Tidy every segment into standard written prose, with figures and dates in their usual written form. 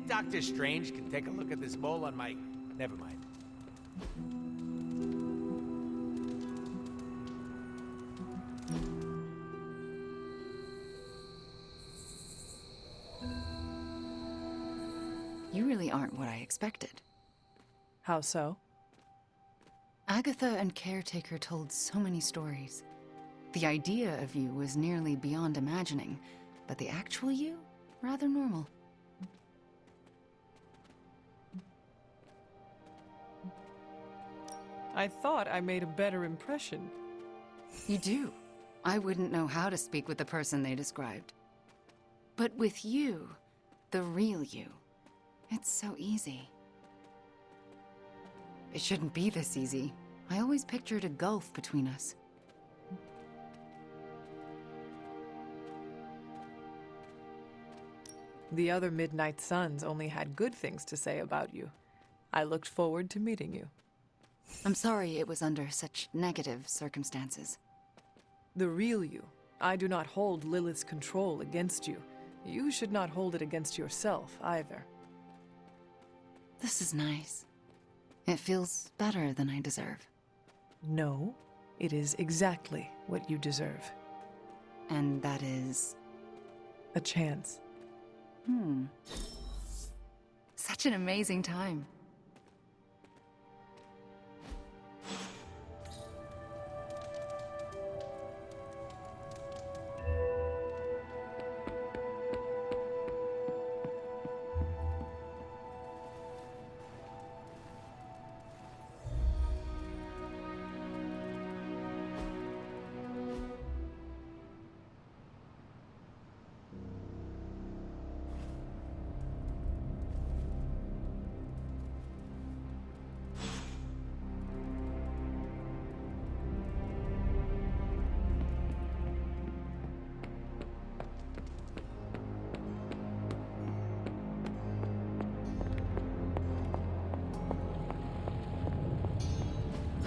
Doctor Strange can take a look at this mole on my... Never mind. You really aren't what I expected. How so? Agatha and Caretaker told so many stories. The idea of you was nearly beyond imagining, but the actual you, rather normal. I thought I made a better impression. You do. I wouldn't know how to speak with the person they described. But with you, the real you, it's so easy. It shouldn't be this easy. I always pictured a gulf between us. The other Midnight Suns only had good things to say about you. I looked forward to meeting you. I'm sorry it was under such negative circumstances. The real you. I do not hold Lilith's control against you. You should not hold it against yourself, either. This is nice. It feels better than I deserve. No, it is exactly what you deserve. And that is... A chance. Such an amazing time.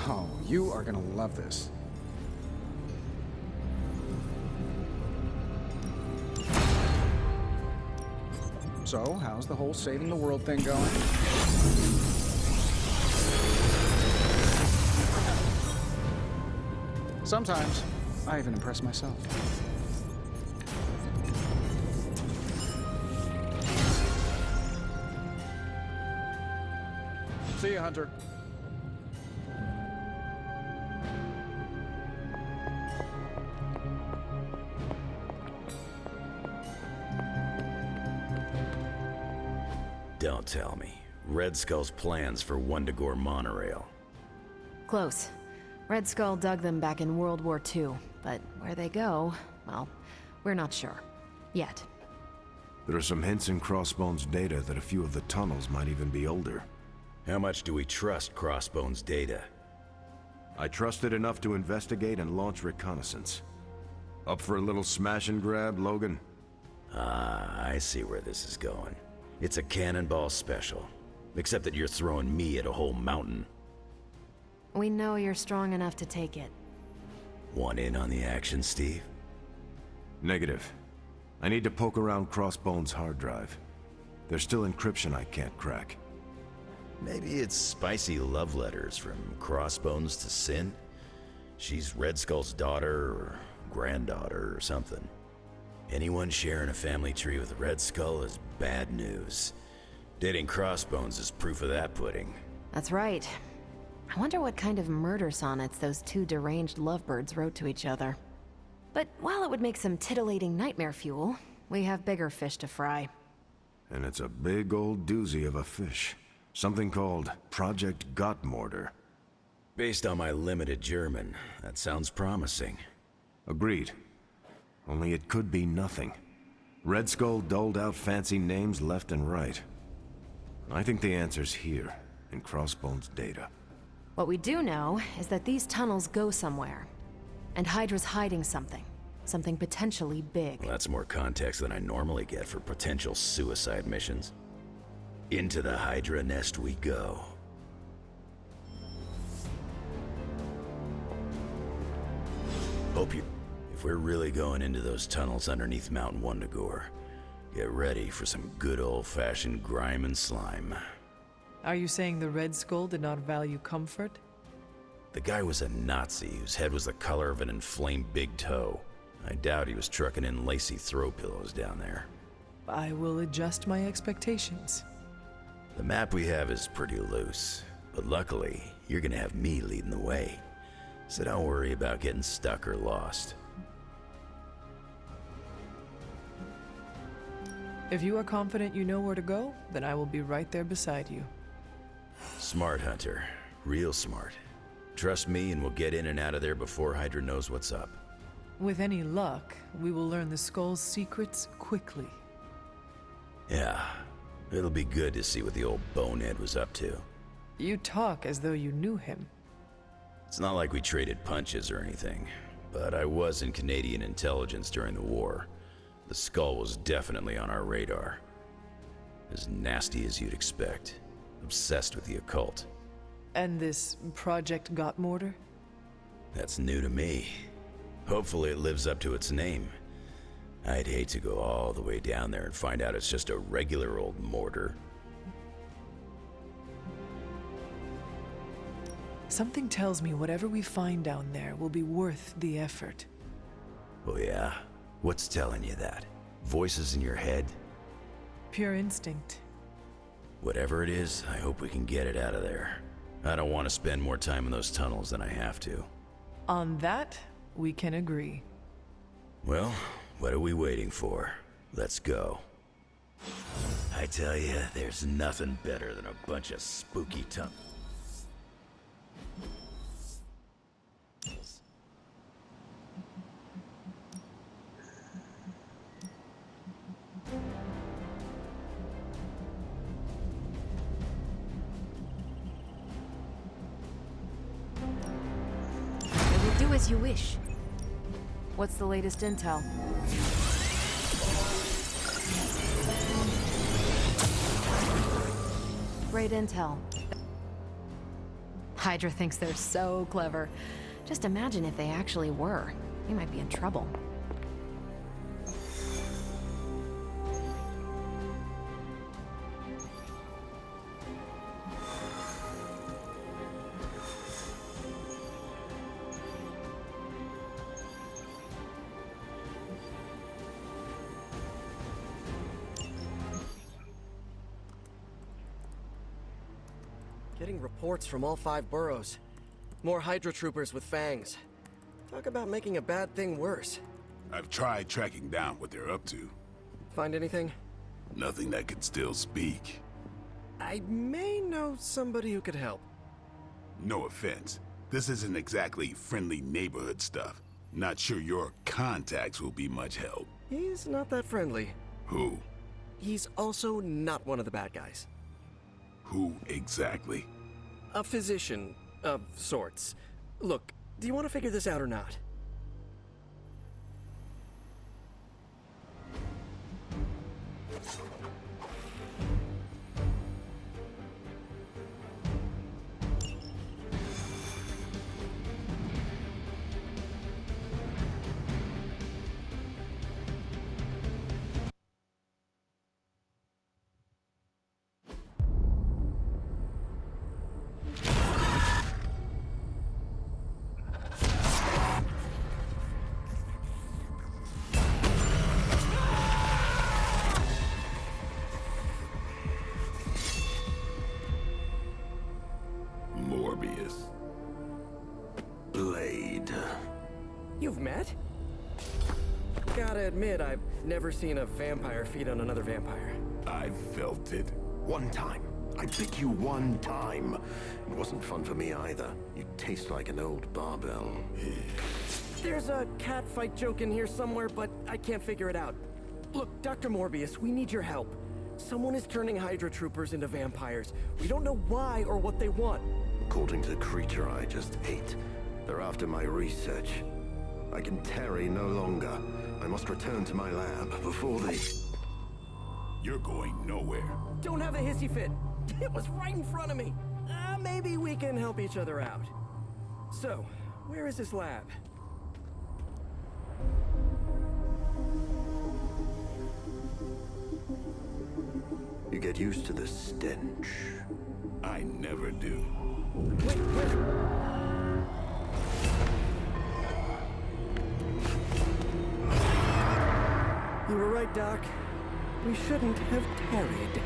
Oh, you are gonna love this. So, how's the whole saving the world thing going? Sometimes, I even impress myself. See ya, Hunter. Don't tell me. Red Skull's plans for Wundagore monorail. Close. Red Skull dug them back in World War II, but where they go, well, we're not sure. Yet. There are some hints in Crossbone's data that a few of the tunnels might even be older. How much do we trust Crossbone's data? I trust it enough to investigate and launch reconnaissance. Up for a little smash and grab, Logan? Ah, I see where this is going. It's a cannonball special. Except that you're throwing me at a whole mountain. We know you're strong enough to take it. Want in on the action, Steve? Negative. I need to poke around Crossbone's hard drive. There's still encryption I can't crack. Maybe it's spicy love letters from Crossbones to Sin? She's Red Skull's daughter or granddaughter or something. Anyone sharing a family tree with Red Skull is bad news. Dating Crossbones is proof of that pudding. That's right. I wonder what kind of murder sonnets those two deranged lovebirds wrote to each other. But while it would make some titillating nightmare fuel, we have bigger fish to fry. And it's a big old doozy of a fish. Something called Project Gottmorder. Based on my limited German, that sounds promising. Agreed. Only it could be nothing. Red Skull doled out fancy names left and right. I think the answer's here, in Crossbone's data. What we do know is that these tunnels go somewhere. And Hydra's hiding something. Something potentially big. Well, that's more context than I normally get for potential suicide missions. Into the Hydra nest we go. Hope you... If we're really going into those tunnels underneath Mount Wundagore, Get ready for some good old-fashioned grime and slime. Are you saying the Red Skull did not value comfort? The guy was a Nazi whose head was the color of an inflamed big toe. I doubt he was trucking in lacy throw pillows down there. I will adjust my expectations. The map we have is pretty loose, but luckily, you're gonna have me leading the way. So don't worry about getting stuck or lost. If you are confident you know where to go, then I will be right there beside you. Smart, Hunter. Real smart. Trust me and we'll get in and out of there before Hydra knows what's up. With any luck, we will learn the Skull's secrets quickly. Yeah, it'll be good to see what the old bonehead was up to. You talk as though you knew him. It's not like we traded punches or anything, but I was in Canadian intelligence during the war. The Skull was definitely on our radar. As nasty as you'd expect. Obsessed with the occult. And this Project Gottmortar? That's new to me. Hopefully it lives up to its name. I'd hate to go all the way down there and find out it's just a regular old mortar. Something tells me whatever we find down there will be worth the effort. Oh yeah? What's telling you that? Voices in your head? Pure instinct. Whatever it is, I hope we can get it out of there. I don't want to spend more time in those tunnels than I have to. On that, we can agree. Well, what are we waiting for? Let's go. I tell you, there's nothing better than a bunch of spooky tunnels. I will do as you wish. What's the latest intel? Great intel. Hydra thinks they're so clever. Just imagine if they actually were. We might be in trouble. Getting reports from all 5 boroughs. More Hydra troopers with fangs. Talk about making a bad thing worse. I've tried tracking down what they're up to. Find anything? Nothing that could still speak. I may know somebody who could help. No offense. This isn't exactly friendly neighborhood stuff. Not sure your contacts will be much help. He's not that friendly. Who? He's also not one of the bad guys. Who exactly? A physician of sorts. Look, do you want to figure this out or not? Morbius. Blade. You've met? Gotta admit, I've never seen a vampire feed on another vampire. I felt it. One time. I bit you one time. It wasn't fun for me either. You taste like an old barbell. There's a cat fight joke in here somewhere, but I can't figure it out. Look, Dr. Morbius, we need your help. Someone is turning Hydra troopers into vampires. We don't know why or what they want. According to the creature I just ate, they're after my research. I can tarry no longer. I must return to my lab before they... You're going nowhere. Don't have a hissy fit. It was right in front of me. Maybe we can help each other out. So, where is this lab? get used to the stench. I never do. Wait, where? You were right, Doc. We shouldn't have tarried.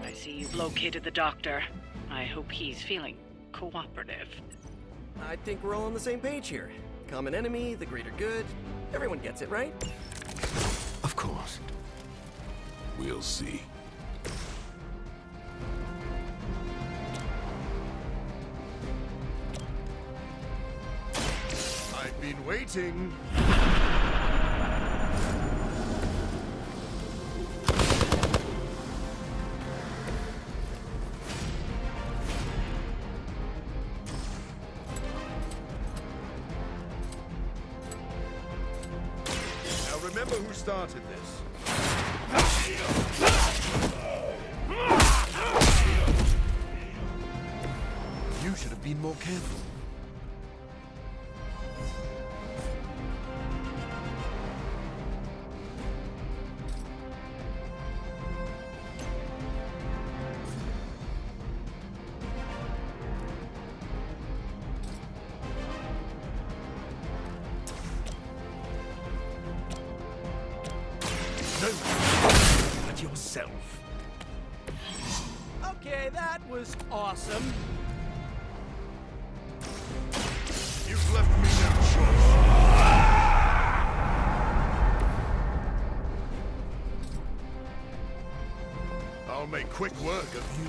I see you've located the doctor. I hope he's feeling cooperative. I think we're all on the same page here. Common enemy, the greater good. Everyone gets it, right? Of course. We'll see. I've been waiting. Now remember who started this. You should have been more careful. No, but yourself. Okay, that was awesome. You've left me no choice. I'll make quick work of you.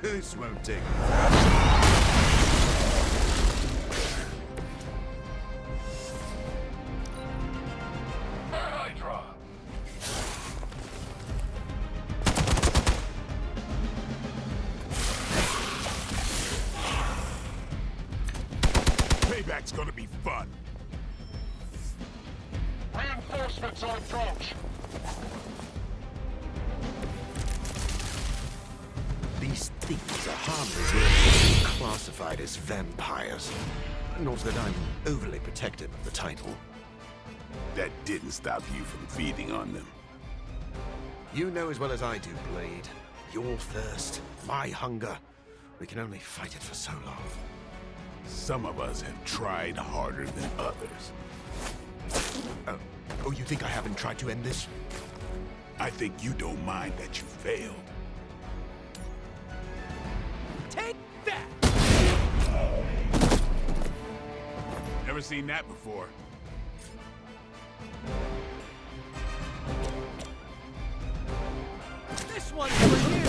This won't take Payback's gonna be fun. Reinforcements on approach. These things are hardly really classified as vampires. Not that I'm overly protective of the title. That didn't stop you from feeding on them. You know as well as I do, Blade. Your thirst, my hunger. We can only fight it for so long. Some of us have tried harder than others. Oh, you think I haven't tried to end this? I think you don't mind that you failed. Take that! Never seen that before. This one's for you!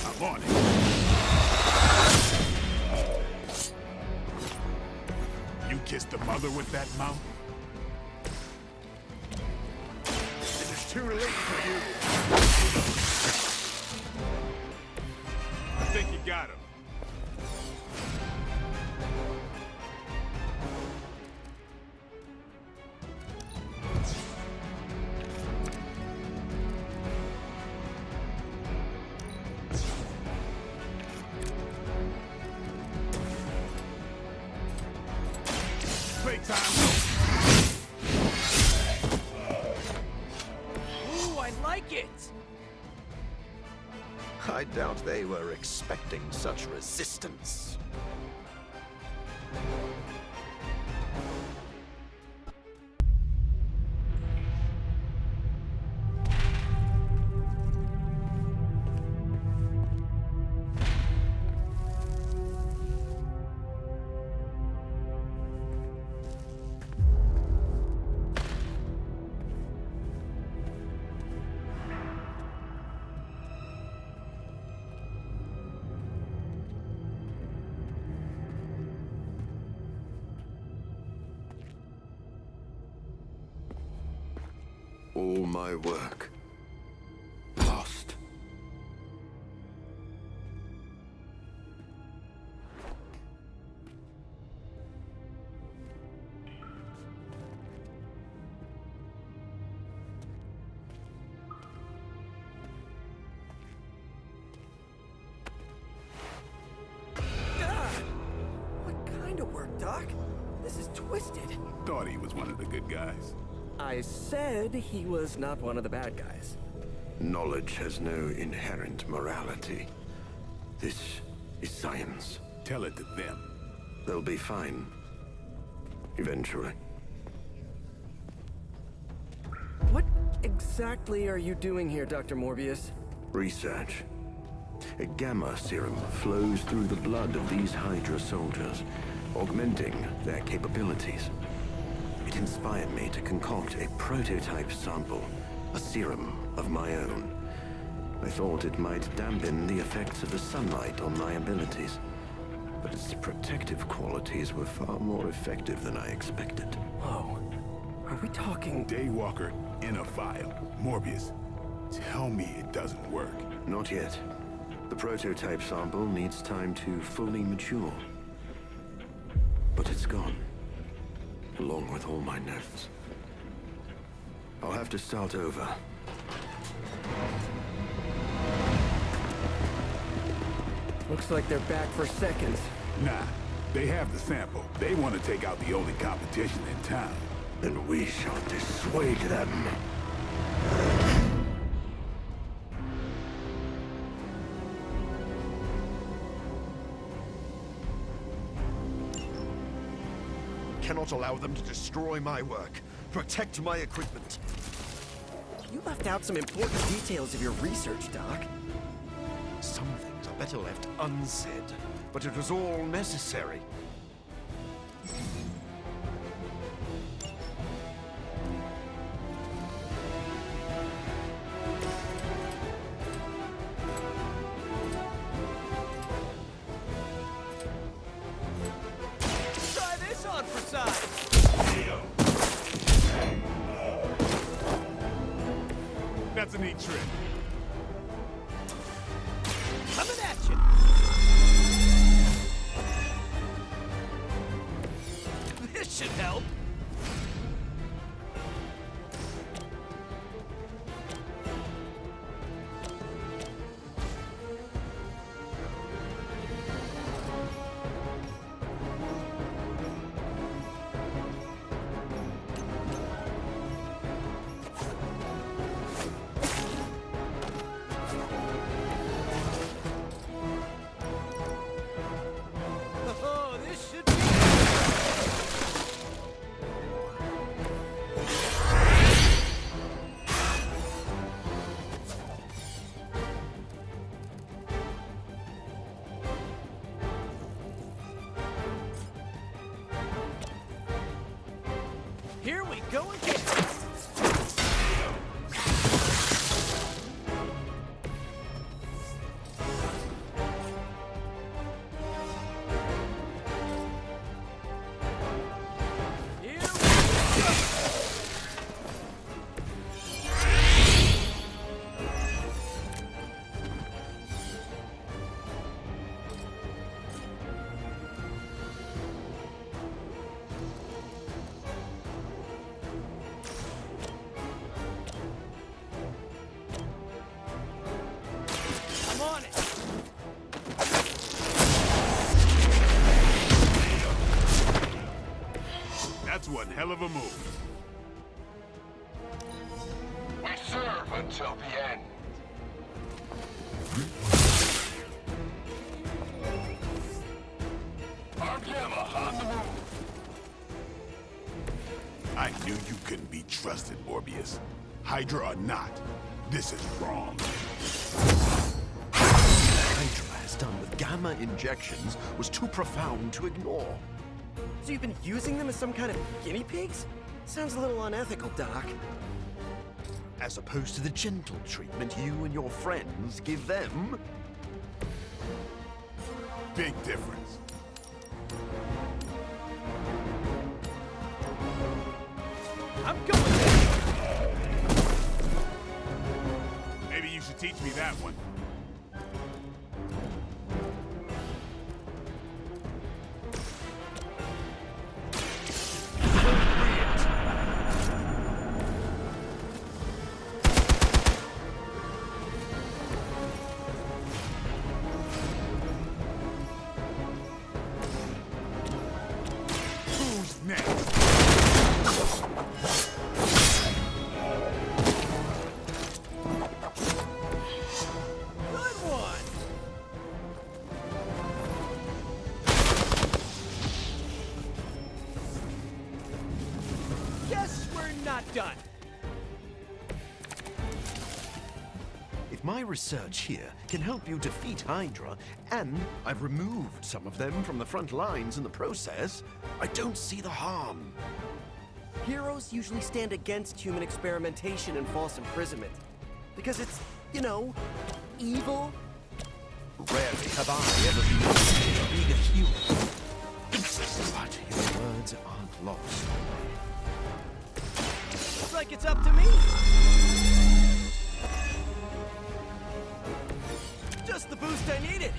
I'm on it. You kissed the mother with that mouth? It is too late for you. I think you got him. Playtime. Ooh, I like it! I doubt they were expecting such resistance. All my work lost. to work, Doc. This is twisted. Thought he was one of the good guys. I said he was not one of the bad guys. Knowledge has no inherent morality. This is science. Tell it to them. They'll be fine. Eventually. What exactly are you doing here, Dr. Morbius? Research. A gamma serum flows through the blood of these Hydra soldiers, augmenting their capabilities. It inspired me to concoct a prototype sample, a serum of my own. I thought it might dampen the effects of the sunlight on my abilities, but its protective qualities were far more effective than I expected. Whoa. Are we talking... Daywalker in a vial. Morbius, tell me it doesn't work. Not yet. The prototype sample needs time to fully mature. But it's gone, along with all my notes. I'll have to start over. Looks like they're back for seconds. Nah, they have the sample. They want to take out the only competition in town. Then we shall dissuade them. Cannot allow them to destroy my work. Protect my equipment. You left out some important details of your research, Doc. Some things are better left unsaid, but it was all necessary. Try this on for size. That's a neat trick. Coming at you. This should help. Oh, this should be... Here we go again. Here we go. I'm on it. That's one hell of a move. We serve until the end. Our Gamma on the move. I knew you couldn't be trusted, Morbius. Hydra or not, this is wrong. Hydra has done with gamma injections was too profound to ignore. So you've been using them as some kind of guinea pigs? Sounds a little unethical, Doc. As opposed to the gentle treatment you and your friends give them. Big difference. I'm going there. Maybe you should teach me that one. done? If my research here can help you defeat Hydra, and I've removed some of them from the front lines in the process, I don't see the harm. Heroes usually stand against human experimentation and false imprisonment. Because it's, you know, evil. Rarely have I ever been able to be a human. But your words aren't lost on me. Looks like it's up to me. Just the boost I needed.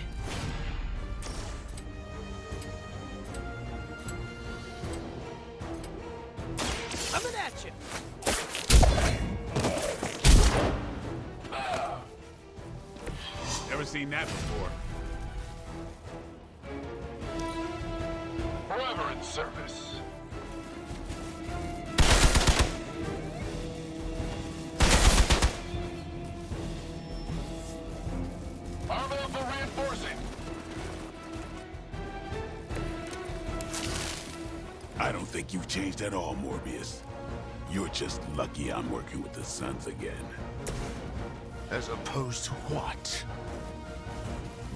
Coming at you. Never seen that before. Forever in service. Armor for reinforcing. I don't think you've changed at all, Morbius. You're just lucky I'm working with the Sons again. As opposed to what?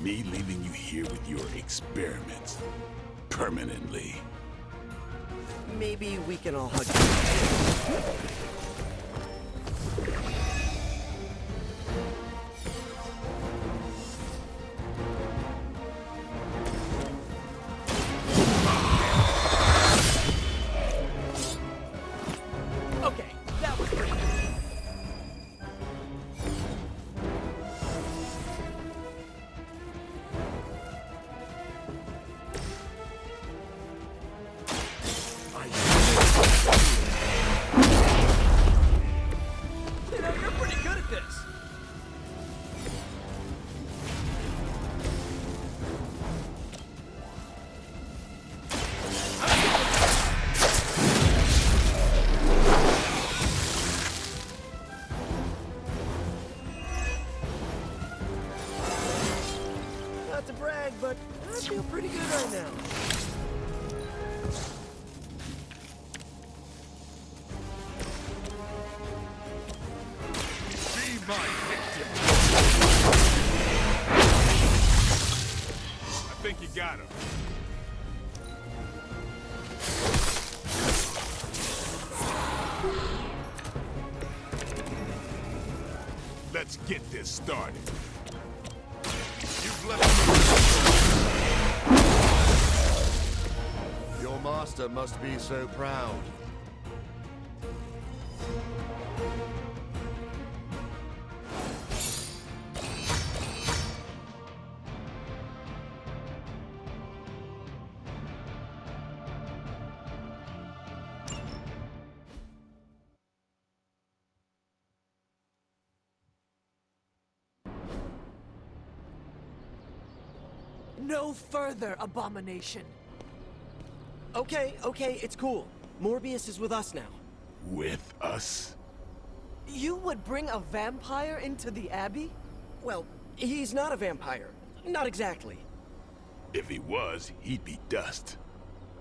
Me leaving you here with your experiments. Permanently. Maybe we can all hug. Okay, that was pretty good. You know, you're pretty good at this. Not to brag, but I feel pretty good right now. Be my victim. I think you got him. Let's get this started. You've left me. Your master must be so proud. No further, abomination. Okay, it's cool. Morbius is with us now. With us? You would bring a vampire into the Abbey? Well, he's not a vampire. Not exactly. If he was, he'd be dust.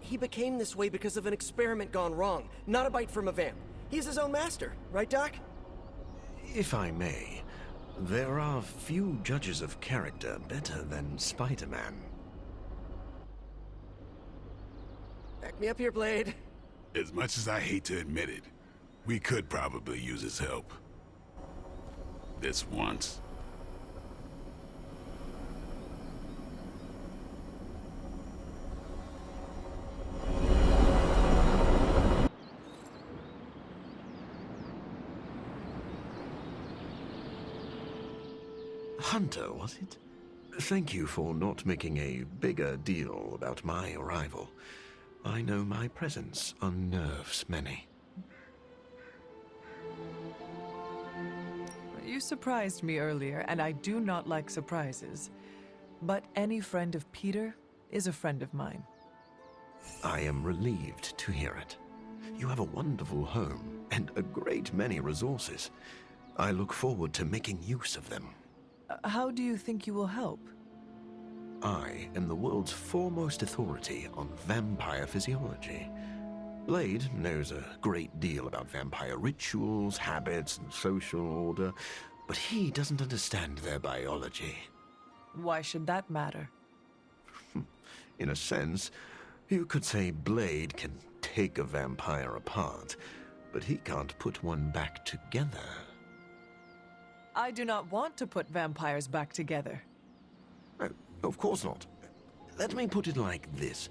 He became this way because of an experiment gone wrong, not a bite from a vamp. He's his own master, right, Doc? If I may, there are few judges of character better than Spider-Man. Back me up here, Blade. As much as I hate to admit it, we could probably use his help. This once. Hunter, was it? Thank you for not making a bigger deal about my arrival. I know my presence unnerves many. You surprised me earlier, and I do not like surprises. But any friend of Peter is a friend of mine. I am relieved to hear it. You have a wonderful home and a great many resources. I look forward to making use of them. How do you think you will help? I am the world's foremost authority on vampire physiology. Blade knows a great deal about vampire rituals, habits, and social order, but he doesn't understand their biology. Why should that matter? In a sense, you could say Blade can take a vampire apart, but he can't put one back together. I do not want to put vampires back together. Of course not. Let me put it like this.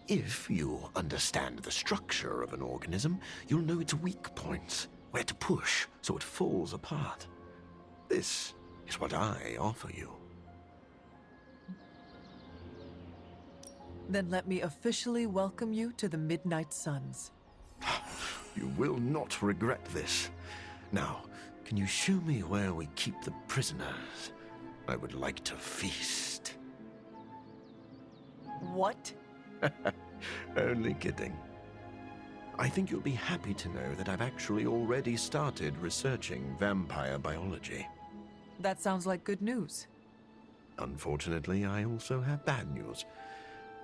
If you understand the structure of an organism, you'll know its weak points, where to push so it falls apart. This is what I offer you. Then let me officially welcome you to the Midnight Suns. You will not regret this. Now, can you show me where we keep the prisoners? I would like to feast. What? Only kidding. I think you'll be happy to know that I've actually already started researching vampire biology. That sounds like good news. Unfortunately, I also have bad news.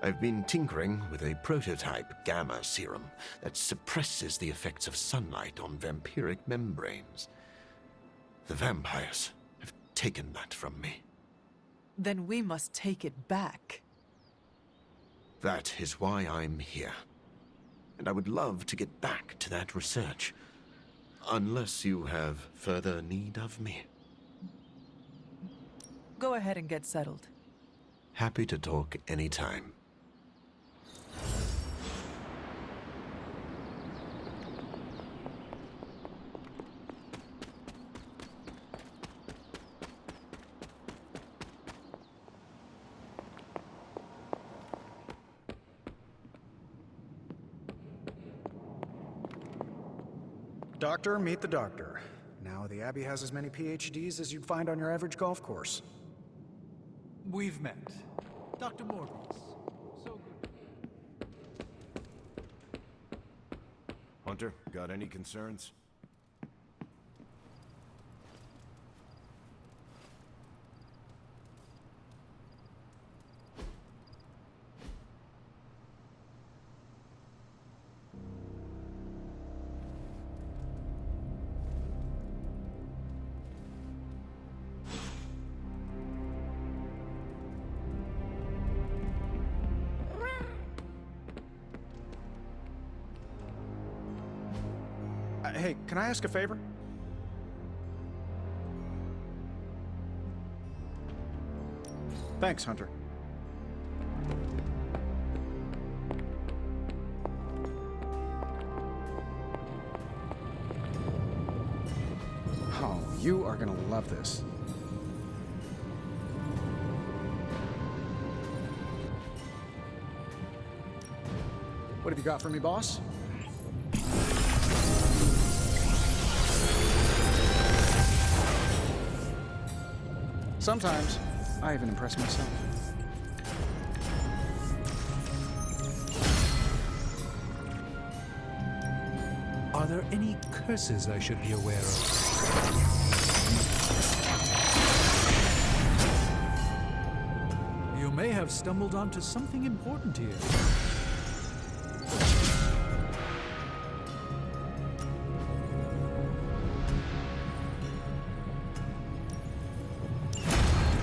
I've been tinkering with a prototype gamma serum that suppresses the effects of sunlight on vampiric membranes. The vampires have taken that from me. Then we must take it back. That is why I'm here. And I would love to get back to that research. Unless you have further need of me. Go ahead and get settled. Happy to talk anytime. Doctor, meet the doctor. Now, the Abbey has as many PhDs as you'd find on your average golf course. We've met. Dr. Morbius. So good. Hunter, got any concerns? Hey, can I ask a favor? Thanks, Hunter. Oh, you are gonna love this. What have you got for me, boss? Sometimes, I even impress myself. Are there any curses I should be aware of? You may have stumbled onto something important here.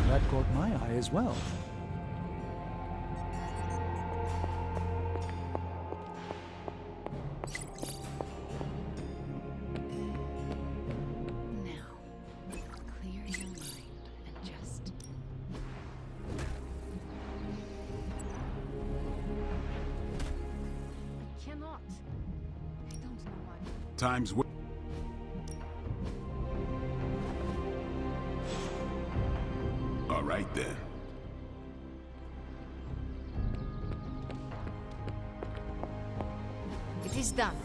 That caught my eye as well. Clear your mind and just... I cannot. I don't know why. Time's all right then. It is done.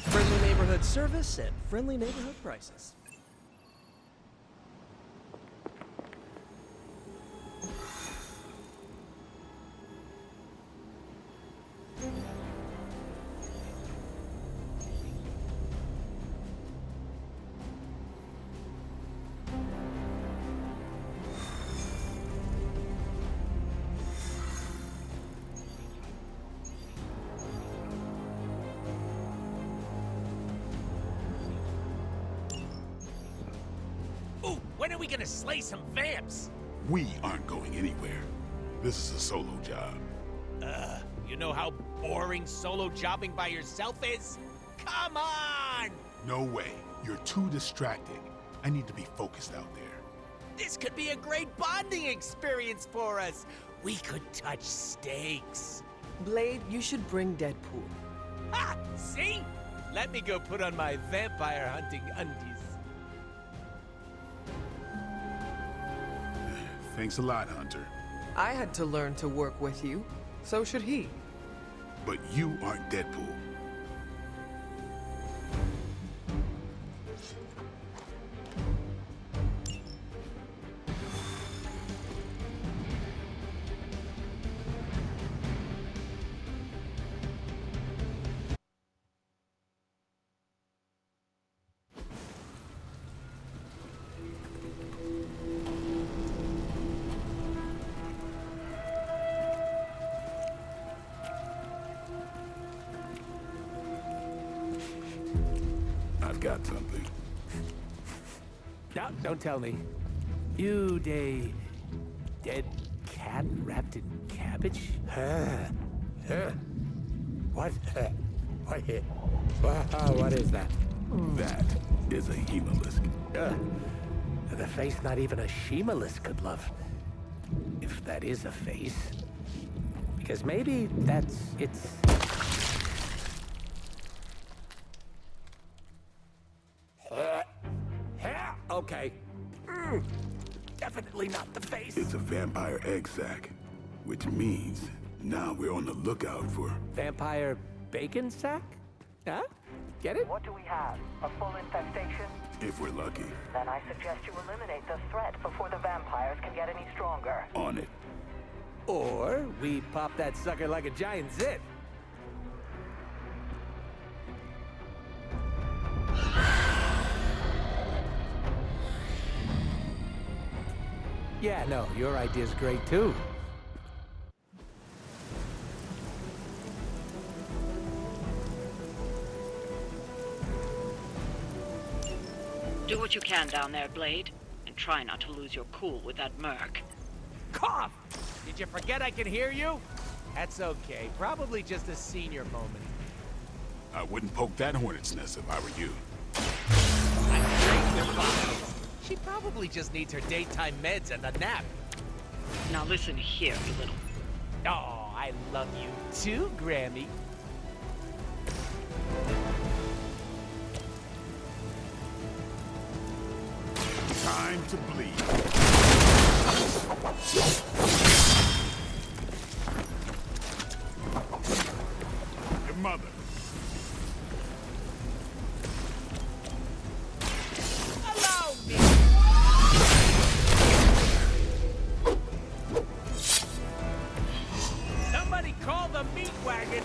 Friendly neighborhood service at friendly neighborhood prices. When are we gonna slay some vamps? We aren't going anywhere. This is a solo job. You know how boring solo jobbing by yourself is? Come on! No way. You're too distracting. I need to be focused out there. This could be a great bonding experience for us. We could touch steaks. Blade, you should bring Deadpool. Ha! See? Let me go put on my vampire hunting undies. Thanks a lot, Hunter. I had to learn to work with you. So should he. But you aren't Deadpool. I've got something. No, don't tell me. You dead cat wrapped in cabbage? What? What is that? That is a Hemalisk. The face not even a Shemalisk could love. If that is a face. Because maybe it's... Okay. Definitely not the face. It's a vampire egg sac, which means now we're on the lookout for... Vampire bacon sack? Huh? Get it? What do we have? A full infestation? If we're lucky. Then I suggest you eliminate the threat before the vampires can get any stronger. On it. Or we pop that sucker like a giant zit. Yeah, no, your idea's great too. Do what you can down there, Blade, and try not to lose your cool with that merc. Cough! Did you forget I can hear you? That's okay. Probably just a senior moment. I wouldn't poke that hornet's nest if I were you. I'm afraid they're fine. She probably just needs her daytime meds and a nap. Now listen here, you little... Oh, I love you too, Grammy. Time to bleed. Your mother. Allow me! Somebody call the meat wagon!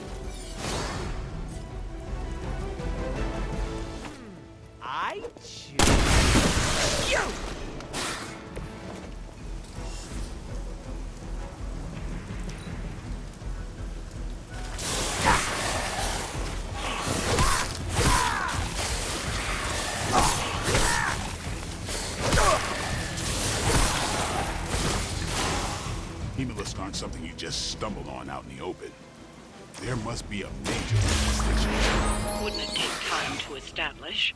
I choose... you! Hemalisk aren't something you just stumble on out in the open. There must be a major infestation. Wouldn't it take time to establish?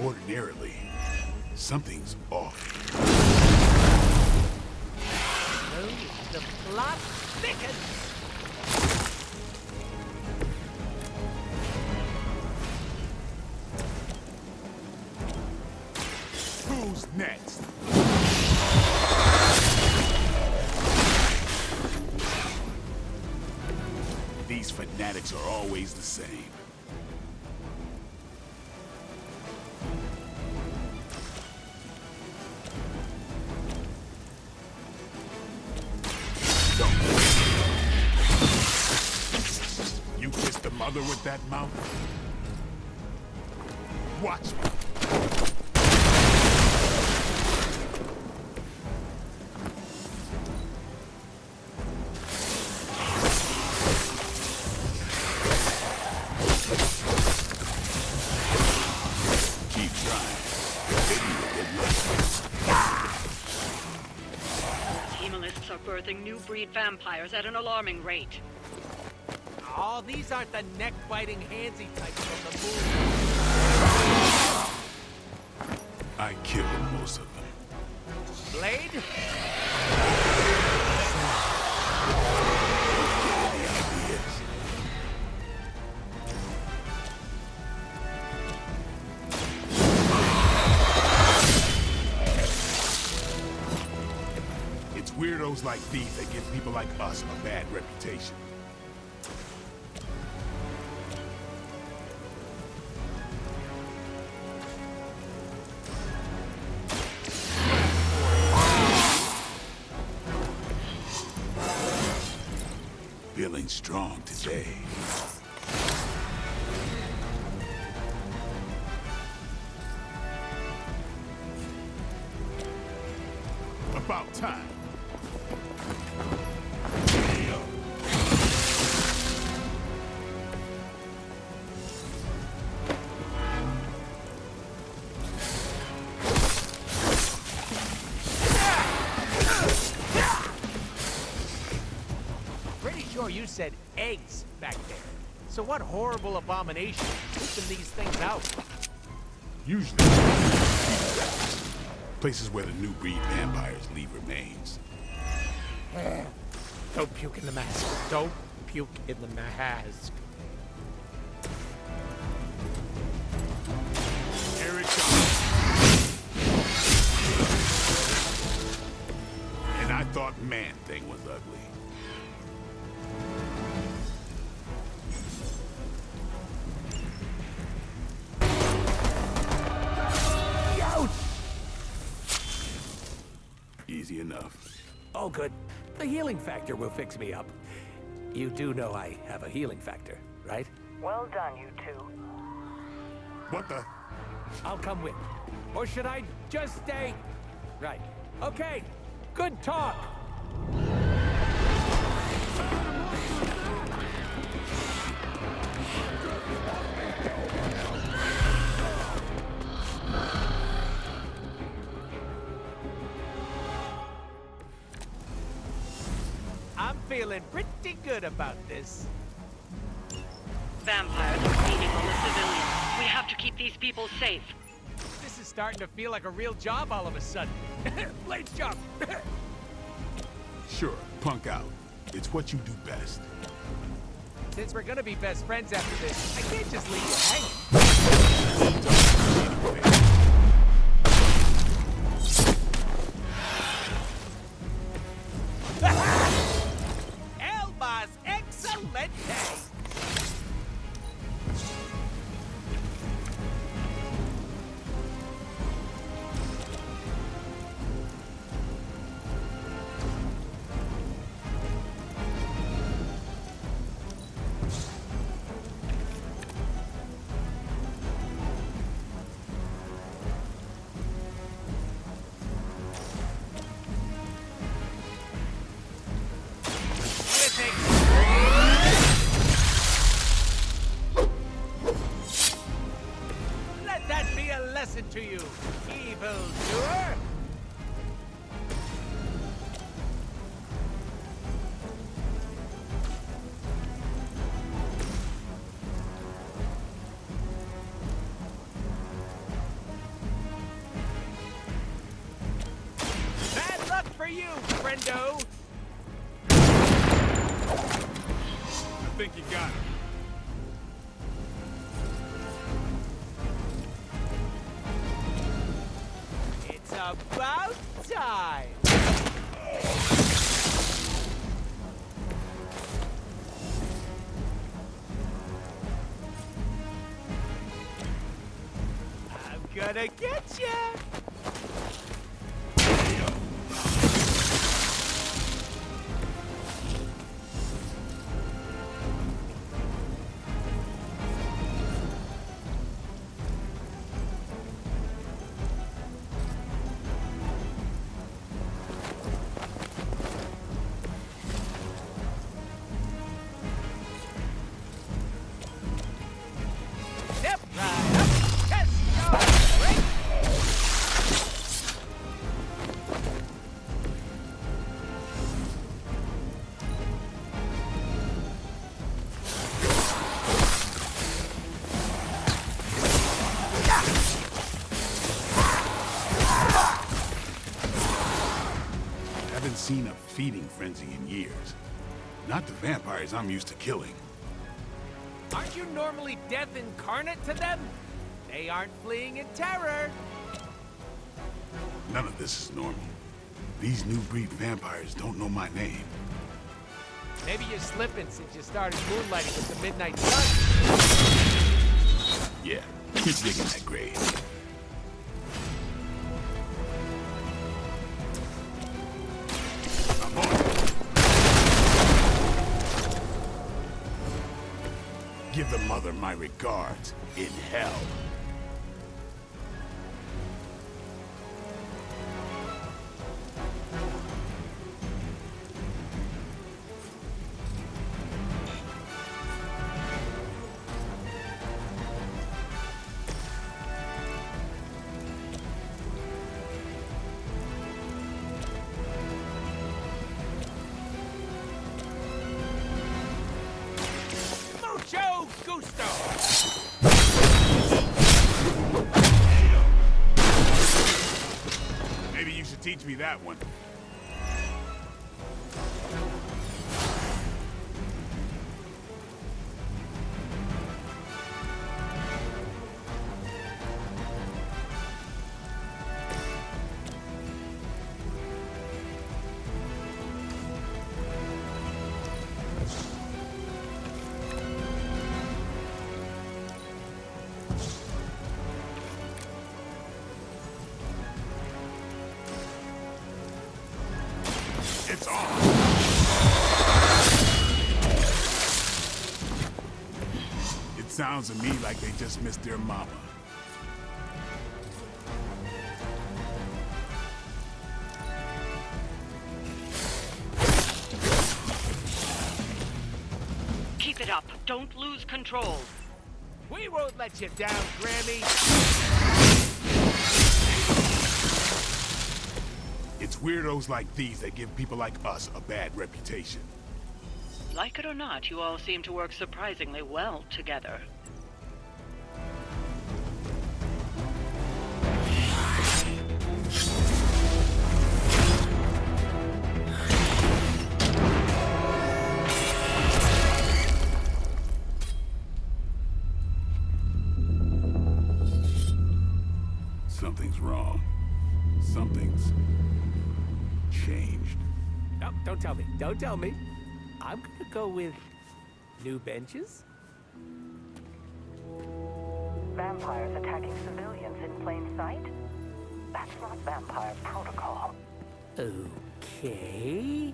Ordinarily, something's off. Oh, the plot thickens! Who's next? These fanatics are always the same. You kissed the mother with that mouth? Watch me. Keep birthing new breed vampires at an alarming rate. Oh, these aren't the neck-biting handsy types from the movie. I killed most of them. Blade? It's weirdos like these that give people like us a bad reputation. Feeling strong today. About time. Pretty sure you said eggs back there. So what horrible abomination is keeping these things out? Usually, places where the new breed vampires leave remains. Don't puke in the mask. Don't puke in the mask. Here it comes. And I thought Man-Thing was ugly. Easy enough. Oh, good. The healing factor will fix me up. You do know I have a healing factor, right? Well done, you two. What the? I'll come with. Or should I just stay? Right. Okay. Good talk. I'm feeling pretty good about this. Vampires are feeding on the civilians. We have to keep these people safe. This is starting to feel like a real job all of a sudden. Blade's job. Sure, punk out. It's what you do best. Since we're gonna be best friends after this, I can't just leave you hanging. Elmas excelente! Let that be a lesson to you, evildoer! Bad luck for you, friendo! I think you got him. It's about time! I'm gonna get ya! Step right up, test your strength! haven't seen a feeding frenzy in years. Not the vampires I'm used to killing. Aren't you normally death incarnate to them? They aren't fleeing in terror. None of this is normal. These new breed vampires don't know my name. Maybe you're slipping since you started moonlighting with the Midnight Sun. Yeah, keep digging that grave. I'm on it. Give the mother my regards in hell. Mucho gusto! Maybe you should teach me that one. It's on! It sounds to me like they just missed their mama. Keep it up. Don't lose control. We won't let you down, Grammy. It's weirdos like these that give people like us a bad reputation. Like it or not, you all seem to work surprisingly well together. Something's wrong. Something's changed. No, don't tell me. Don't tell me. I'm gonna go with new benches. Vampires attacking civilians in plain sight? That's not vampire protocol. Okay.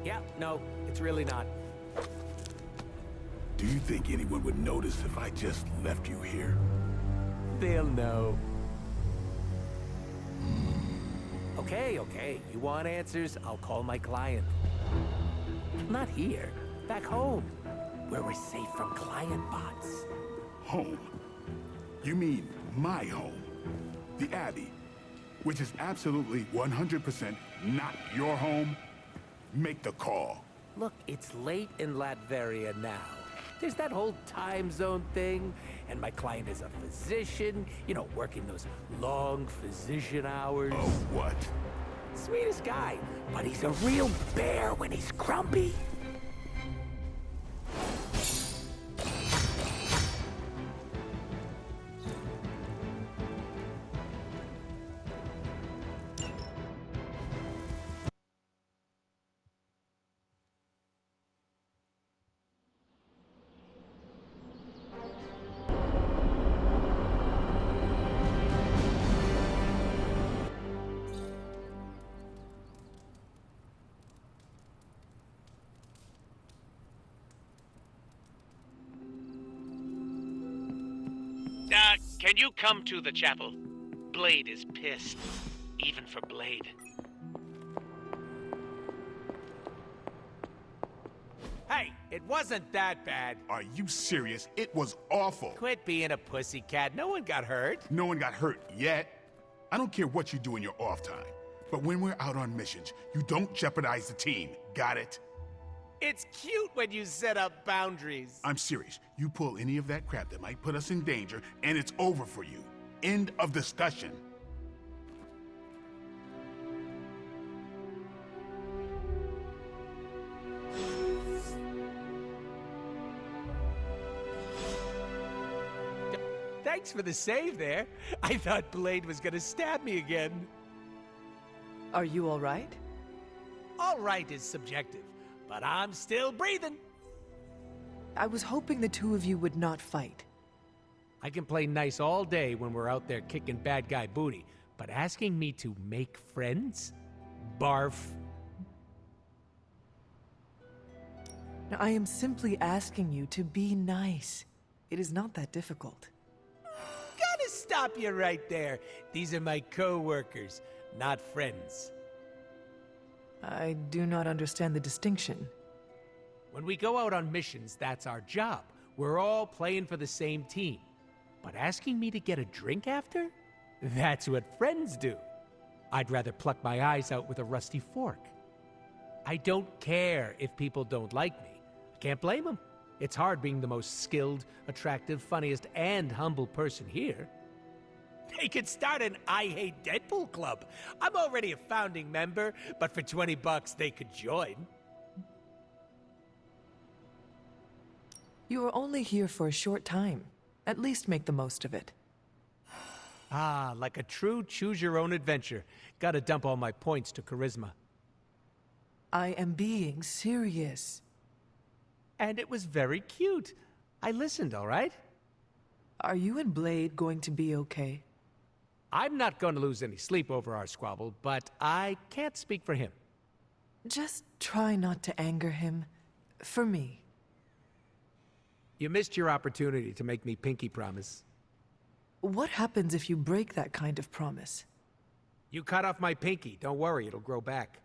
Yeah, no, it's really not. Do you think anyone would notice if I just left you here? They'll know. Okay, okay. You want answers? I'll call my client. Not here. Back home. Where we're safe from client bots. Home? You mean my home? The Abbey, which is absolutely 100% not your home? Make the call. Look, it's late in Latveria now. There's that whole time zone thing, and my client is a physician, you know, working those long physician hours. Oh, what? Sweetest guy, but he's a real bear when he's grumpy. Can you come to the chapel? Blade is pissed. Even for Blade. Hey, it wasn't that bad. Are you serious? It was awful. Quit being a pussycat. No one got hurt. No one got hurt yet. I don't care what you do in your off time. But when we're out on missions, you don't jeopardize the team. Got it? It's cute when you set up boundaries. I'm serious. You pull any of that crap that might put us in danger, and it's over for you. End of discussion. thanks for the save there. I thought Blade was gonna stab me again. Are you all right? All right is subjective, but I'm still breathing. I was hoping the two of you would not fight. I can play nice all day when we're out there kicking bad guy booty, but asking me to make friends? Barf. Now, I am simply asking you to be nice. It is not that difficult. Gotta stop you right there. These are my co-workers, not friends. I do not understand the distinction. When we go out on missions, that's our job. We're all playing for the same team. But asking me to get a drink after? That's what friends do. I'd rather pluck my eyes out with a rusty fork. I don't care if people don't like me. I can't blame them. It's hard being the most skilled, attractive, funniest, and humble person here. They could start an I Hate Deadpool club. I'm already a founding member, but for $20 they could join. You are only here for a short time. At least make the most of it. Ah, like a true choose-your-own-adventure. Gotta dump all my points to charisma. I am being serious. And it was very cute. I listened, all right? Are you and Blade going to be okay? I'm not going to lose any sleep over our squabble, but I can't speak for him. Just try not to anger him. For me. You missed your opportunity to make me pinky promise. What happens if you break that kind of promise? You cut off my pinky. Don't worry, it'll grow back.